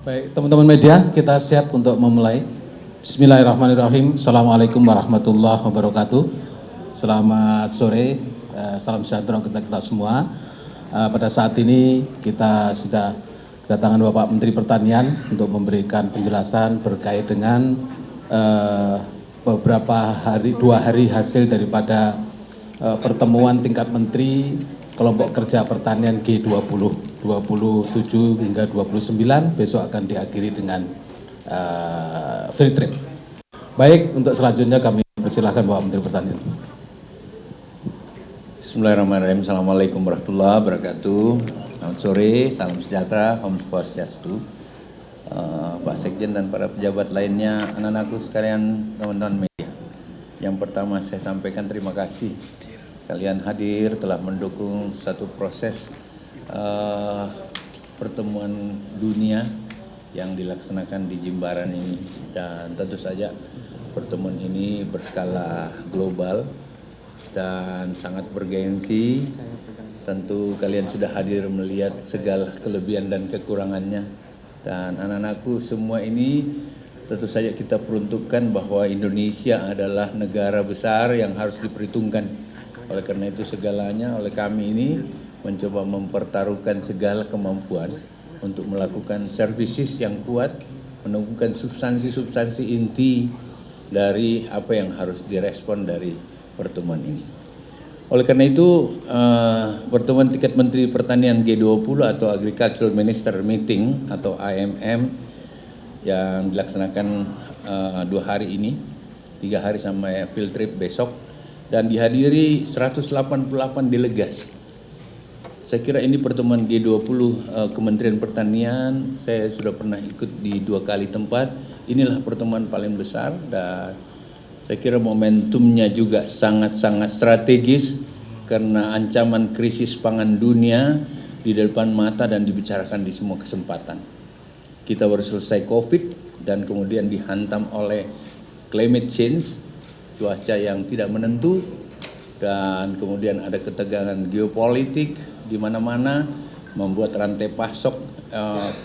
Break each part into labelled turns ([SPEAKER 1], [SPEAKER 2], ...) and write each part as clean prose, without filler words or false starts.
[SPEAKER 1] Baik, teman-teman media, kita siap untuk memulai. Bismillahirrahmanirrahim. Assalamualaikum warahmatullahi wabarakatuh. Selamat sore, salam sejahtera untuk kita semua. Pada saat ini kita sudah kedatangan Bapak Menteri Pertanian untuk memberikan penjelasan berkait dengan beberapa hari, 2 hari hasil daripada pertemuan tingkat menteri kelompok kerja pertanian G20 27 hingga 29, besok akan diakhiri dengan field trip. Baik, untuk selanjutnya kami persilahkan Bapak Menteri Pertanian.
[SPEAKER 2] Bismillahirrahmanirrahim. Assalamualaikum warahmatullahi wabarakatuh. Selamat sore, salam sejahtera, Om Swastiastu. Pak Sekjen dan para pejabat lainnya, anak-anakku sekalian, teman-teman media. Yang pertama saya sampaikan terima kasih. Kalian hadir telah mendukung satu proses pertemuan dunia yang dilaksanakan di Jimbaran ini, dan tentu saja pertemuan ini berskala global dan sangat bergengsi. Tentu kalian sudah hadir melihat segala kelebihan dan kekurangannya, dan anak-anakku semua ini tentu saja kita peruntukkan bahwa Indonesia adalah negara besar yang harus diperhitungkan. Oleh karena itu segalanya oleh kami ini mencoba mempertaruhkan segala kemampuan untuk melakukan services yang kuat, menemukan substansi-substansi inti dari apa yang harus direspon dari pertemuan ini. Oleh karena itu, pertemuan tingkat Menteri Pertanian G20 atau Agricultural Minister Meeting atau AMM yang dilaksanakan 2 hari ini, 3 hari sampai field trip besok, dan dihadiri 188 delegasi. Saya kira ini pertemuan G20 Kementerian Pertanian, saya sudah pernah ikut di 2 kali tempat. Inilah pertemuan paling besar dan saya kira momentumnya juga sangat-sangat strategis karena ancaman krisis pangan dunia di depan mata dan dibicarakan di semua kesempatan. Kita baru selesai COVID dan kemudian dihantam oleh climate change, cuaca yang tidak menentu, dan kemudian ada ketegangan geopolitik di mana-mana, membuat rantai pasok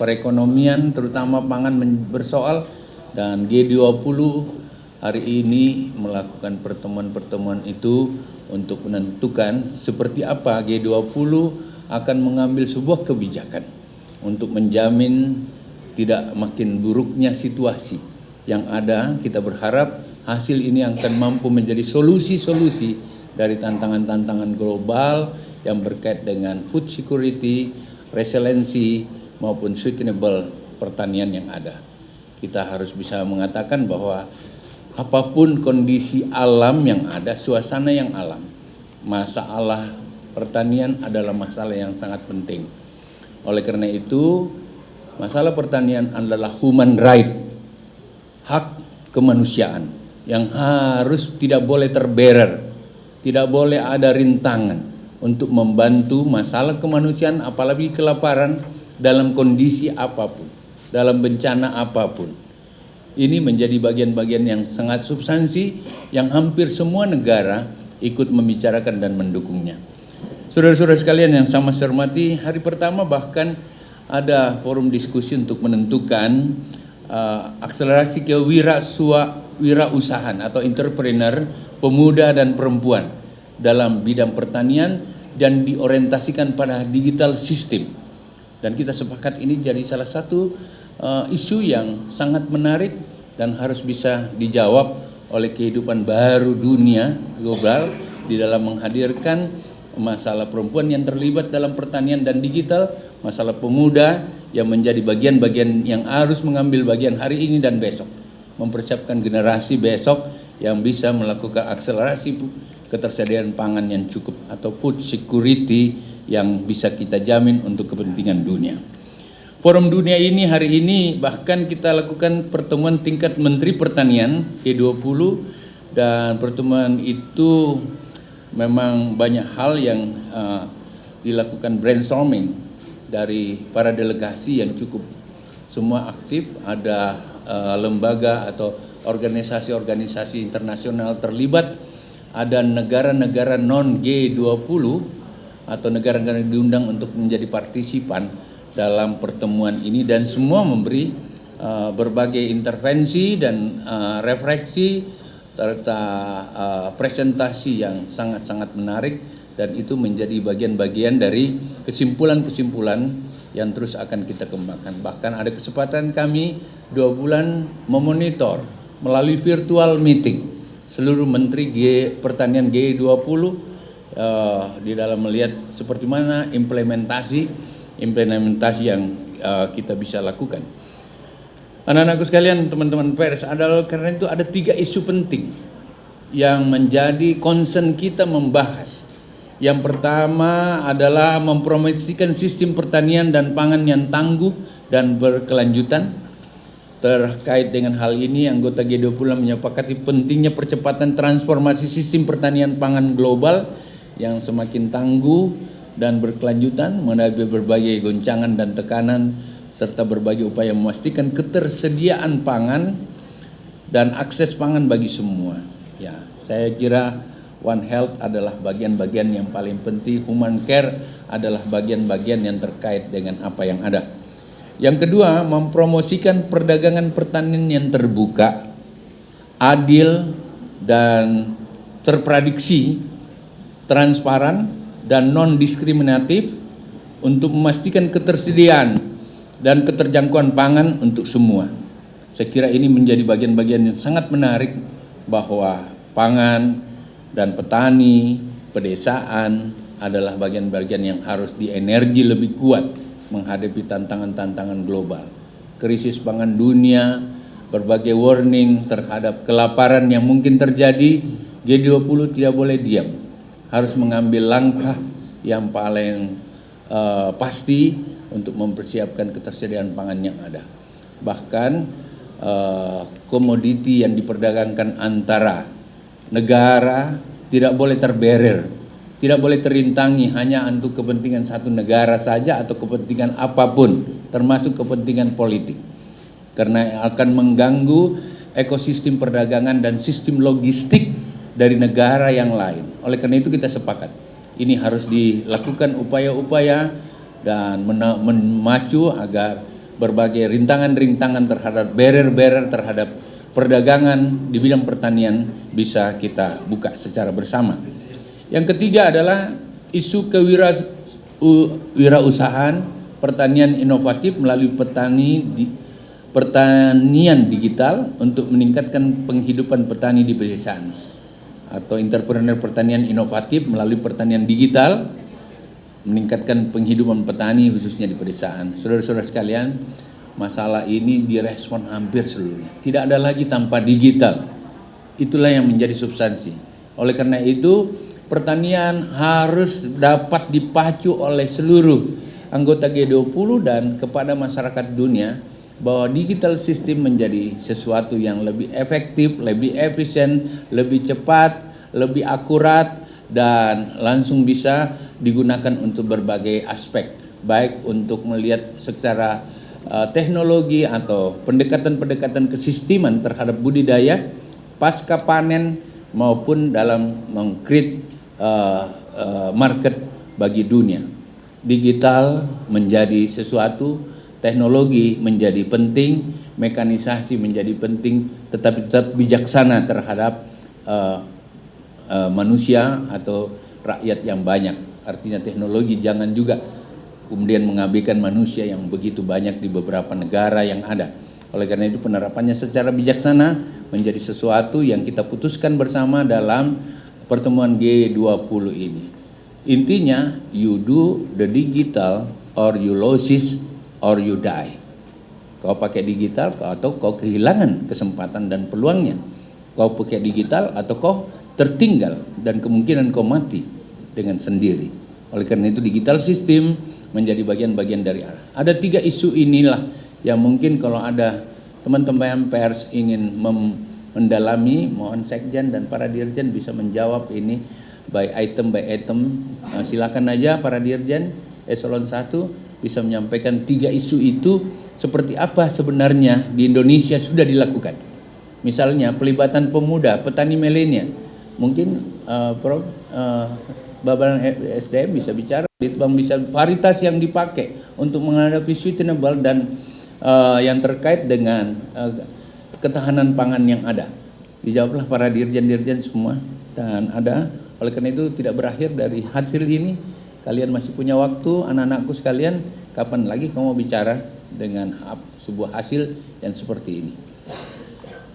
[SPEAKER 2] perekonomian terutama pangan bersoal, dan G20 hari ini melakukan pertemuan-pertemuan itu untuk menentukan seperti apa G20 akan mengambil sebuah kebijakan untuk menjamin tidak makin buruknya situasi yang ada. Kita berharap hasil ini akan mampu menjadi solusi-solusi dari tantangan-tantangan global yang berkait dengan food security, resiliensi, maupun sustainable pertanian yang ada. Kita harus bisa mengatakan bahwa apapun kondisi alam yang ada, suasana yang alam, masalah pertanian adalah masalah yang sangat penting. Oleh karena itu, masalah pertanian adalah human right, hak kemanusiaan yang harus tidak boleh terberer, tidak boleh ada rintangan untuk membantu masalah kemanusiaan, apalagi kelaparan dalam kondisi apapun, dalam bencana apapun. Ini menjadi bagian-bagian yang sangat substansi yang hampir semua negara ikut membicarakan dan mendukungnya. Saudara-saudara sekalian yang sama saya hormati, hari pertama bahkan ada forum diskusi untuk menentukan akselerasi kewirausahaan atau entrepreneur pemuda dan perempuan dalam bidang pertanian dan diorientasikan pada digital system. Dan kita sepakat ini jadi salah satu isu yang sangat menarik dan harus bisa dijawab oleh kehidupan baru dunia global di dalam menghadirkan masalah perempuan yang terlibat dalam pertanian dan digital, masalah pemuda yang menjadi bagian-bagian yang harus mengambil bagian hari ini dan besok, mempersiapkan generasi besok yang bisa melakukan akselerasi ketersediaan pangan yang cukup atau food security yang bisa kita jamin untuk kepentingan dunia. Forum dunia ini hari ini bahkan kita lakukan pertemuan tingkat Menteri Pertanian G20, dan pertemuan itu memang banyak hal yang dilakukan brainstorming dari para delegasi yang cukup semua aktif. Ada lembaga atau organisasi-organisasi internasional terlibat, ada negara-negara non G20 atau negara-negara yang diundang untuk menjadi partisipan, dalam pertemuan ini dan semua memberi berbagai intervensi dan refleksi serta presentasi yang sangat-sangat menarik, dan itu menjadi bagian-bagian dari kesimpulan-kesimpulan yang terus akan kita kembangkan. Bahkan ada kesempatan kami 2 bulan memonitor melalui virtual meeting seluruh menteri pertanian G20 di dalam melihat seperti mana implementasi yang kita bisa lakukan. Anak-anakku sekalian, teman-teman pers, adalah karena itu ada 3 isu penting yang menjadi concern kita membahas. Yang pertama adalah mempromosikan sistem pertanian dan pangan yang tangguh dan berkelanjutan. Terkait dengan hal ini, anggota G20 menyepakati pentingnya percepatan transformasi sistem pertanian pangan global yang semakin tangguh dan berkelanjutan menghadapi berbagai goncangan dan tekanan, serta berbagai upaya memastikan ketersediaan pangan dan akses pangan bagi semua. Ya, saya kira One Health adalah bagian-bagian yang paling penting, Human Care adalah bagian-bagian yang terkait dengan apa yang ada. Yang kedua, mempromosikan perdagangan pertanian yang terbuka, adil dan terprediksi, transparan dan non-diskriminatif untuk memastikan ketersediaan dan keterjangkauan pangan untuk semua. Saya kira ini menjadi bagian-bagian yang sangat menarik, bahwa pangan dan petani, pedesaan adalah bagian-bagian yang harus dienergi lebih kuat menghadapi tantangan-tantangan global. Krisis pangan dunia, berbagai warning terhadap kelaparan yang mungkin terjadi, G20 tidak boleh diam. Harus mengambil langkah yang paling pasti untuk mempersiapkan ketersediaan pangan yang ada. Bahkan komoditi yang diperdagangkan antara negara tidak boleh terberer, tidak boleh terintangi hanya untuk kepentingan satu negara saja atau kepentingan apapun, termasuk kepentingan politik, karena akan mengganggu ekosistem perdagangan dan sistem logistik dari negara yang lain. Oleh karena itu kita sepakat ini harus dilakukan upaya-upaya dan memacu agar berbagai rintangan-rintangan terhadap barrier-barrier terhadap perdagangan di bidang pertanian bisa kita buka secara bersama. Yang ketiga adalah isu kewirausahaan pertanian inovatif melalui pertanian digital untuk meningkatkan penghidupan petani di pedesaan, atau entrepreneur pertanian inovatif melalui pertanian digital meningkatkan penghidupan petani khususnya di pedesaan. Saudara-saudara sekalian, masalah ini direspon hampir seluruhnya. Tidak ada lagi tanpa digital. Itulah yang menjadi substansi. Oleh karena itu, pertanian harus dapat dipacu oleh seluruh anggota G20 dan kepada masyarakat dunia, bahwa digital system menjadi sesuatu yang lebih efektif, lebih efisien, lebih cepat, lebih akurat, dan langsung bisa digunakan untuk berbagai aspek, baik untuk melihat secara teknologi atau pendekatan-pendekatan kesisteman terhadap budidaya pasca panen, maupun dalam meng-create market bagi dunia. Digital menjadi sesuatu, teknologi menjadi penting, mekanisasi menjadi penting, tetapi tetap bijaksana terhadap manusia atau rakyat yang banyak. Artinya teknologi jangan juga kemudian mengabaikan manusia yang begitu banyak di beberapa negara yang ada. Oleh karena itu penerapannya secara bijaksana menjadi sesuatu yang kita putuskan bersama dalam pertemuan G20 ini. Intinya, you do the digital or you lose it or you die. Kau pakai digital atau kau kehilangan kesempatan dan peluangnya. Kau pakai digital atau kau tertinggal dan kemungkinan kau mati dengan sendiri. Oleh karena itu digital system menjadi bagian-bagian dari arah. Ada 3 isu inilah yang mungkin kalau ada teman-teman pers ingin mendalami, mohon sekjen dan para dirjen bisa menjawab ini by item. Silakan aja para dirjen eselon 1 bisa menyampaikan 3 isu itu seperti apa sebenarnya di Indonesia sudah dilakukan. Misalnya pelibatan pemuda, petani milenial. Mungkin Prof Badan SDM bisa bicara, Litbang bisa, varietas yang dipakai untuk menghadapi sustainable dan yang terkait dengan ketahanan pangan yang ada. Dijawablah para dirjen-dirjen semua, dan ada. Oleh karena itu tidak berakhir dari hasil ini. Kalian masih punya waktu, anak-anakku sekalian, kapan lagi kamu bicara dengan sebuah hasil yang seperti ini.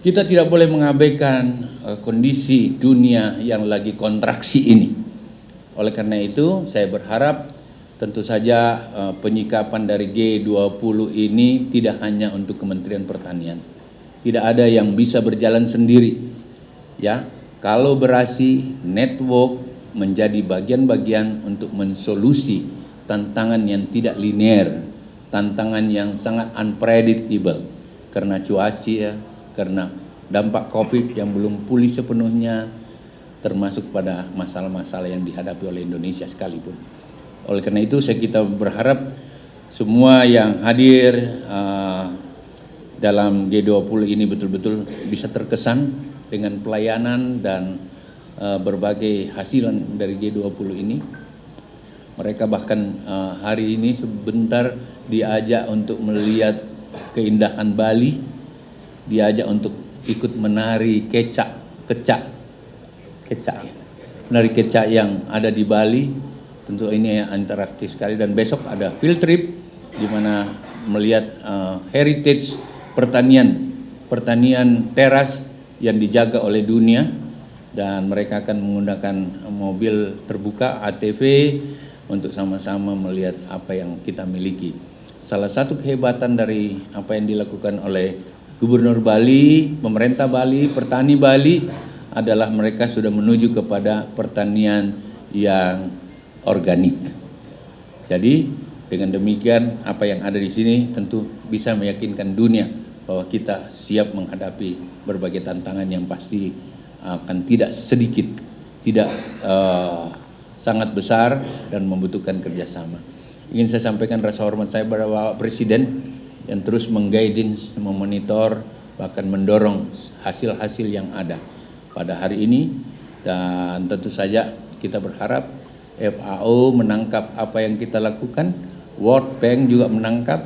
[SPEAKER 2] Kita tidak boleh mengabaikan kondisi dunia yang lagi kontraksi ini. Oleh karena itu saya berharap tentu saja penyikapan dari G20 ini tidak hanya untuk Kementerian Pertanian. Tidak ada yang bisa berjalan sendiri. Ya, kolaborasi, network menjadi bagian-bagian untuk mensolusi tantangan yang tidak linear, tantangan yang sangat unpredictable karena cuaca ya, karena dampak COVID yang belum pulih sepenuhnya, termasuk pada masalah-masalah yang dihadapi oleh Indonesia sekalipun. Oleh karena itu kita berharap semua yang hadir dalam G20 ini betul-betul bisa terkesan dengan pelayanan dan berbagai hasilan dari G20 ini. Mereka bahkan hari ini sebentar diajak untuk melihat keindahan Bali, diajak untuk ikut menari kecak, menari kecak yang ada di Bali. Tentu ini interaktif sekali, dan besok ada field trip di mana melihat heritage pertanian teras yang dijaga oleh dunia, dan mereka akan menggunakan mobil terbuka ATV untuk sama-sama melihat apa yang kita miliki. Salah satu kehebatan dari apa yang dilakukan oleh Gubernur Bali, pemerintah Bali, petani Bali adalah mereka sudah menuju kepada pertanian yang organik. Jadi dengan demikian apa yang ada di sini tentu bisa meyakinkan dunia bahwa kita siap menghadapi berbagai tantangan yang pasti akan tidak sedikit, tidak sangat besar dan membutuhkan kerjasama. Ingin saya sampaikan rasa hormat saya kepada Bapak Presiden yang terus mengguidance, memonitor, bahkan mendorong hasil-hasil yang ada pada hari ini. Dan tentu saja kita berharap FAO menangkap apa yang kita lakukan, World Bank juga menangkap,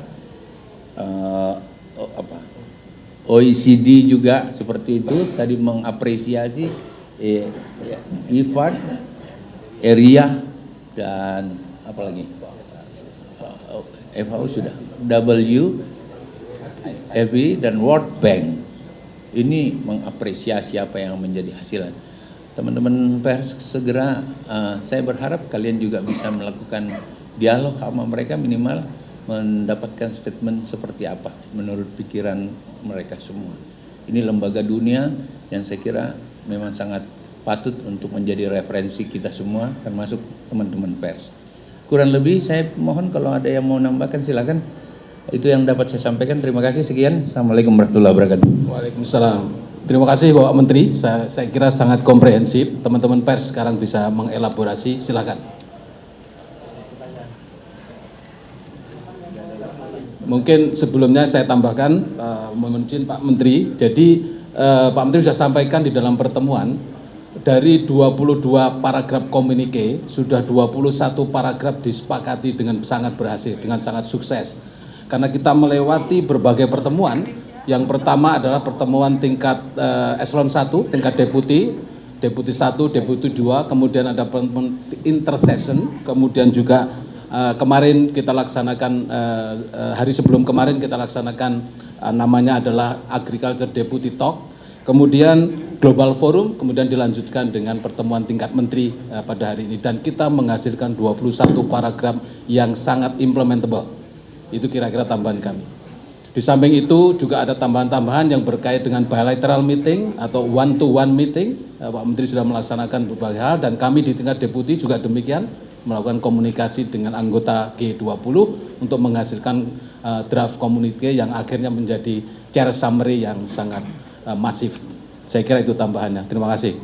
[SPEAKER 2] OECD juga seperti itu, tadi mengapresiasi IFAD, ERIA, dan apa lagi? FAO sudah, WFP dan World Bank. Ini mengapresiasi apa yang menjadi hasil. Teman-teman pers, segera saya berharap kalian juga bisa melakukan dialog sama mereka, minimal mendapatkan statement seperti apa menurut pikiran mereka semua. Ini lembaga dunia yang saya kira memang sangat patut untuk menjadi referensi kita semua, termasuk teman-teman pers. Kurang lebih saya mohon kalau ada yang mau nambahkan silakan. Itu yang dapat saya sampaikan. Terima kasih, sekian. Assalamualaikum warahmatullahi wabarakatuh.
[SPEAKER 1] Waalaikumsalam. Terima kasih Bapak Menteri, saya kira sangat komprehensif. Teman-teman pers sekarang bisa mengelaborasi, silakan. Mungkin sebelumnya saya tambahkan, mohon izin Pak Menteri, jadi Pak Menteri sudah sampaikan di dalam pertemuan, dari 22 paragraf komunike, sudah 21 paragraf disepakati dengan sangat berhasil, dengan sangat sukses. Karena kita melewati berbagai pertemuan. Yang pertama adalah pertemuan tingkat eselon 1, tingkat deputi 1, deputi 2, kemudian ada pertemuan intersession, kemudian juga kemarin kita laksanakan, hari sebelum kemarin kita laksanakan namanya adalah Agriculture Deputy Talk, kemudian Global Forum, kemudian dilanjutkan dengan pertemuan tingkat menteri pada hari ini, dan kita menghasilkan 21 paragraf yang sangat implementable. Itu kira-kira tambahan kami. Di samping itu juga ada tambahan-tambahan yang berkait dengan bilateral meeting atau one-to-one meeting. Pak Menteri sudah melaksanakan berbagai hal, dan kami di tingkat deputi juga demikian, melakukan komunikasi dengan anggota G20 untuk menghasilkan draft komunike yang akhirnya menjadi chair summary yang sangat masif. Saya kira itu tambahannya. Terima kasih.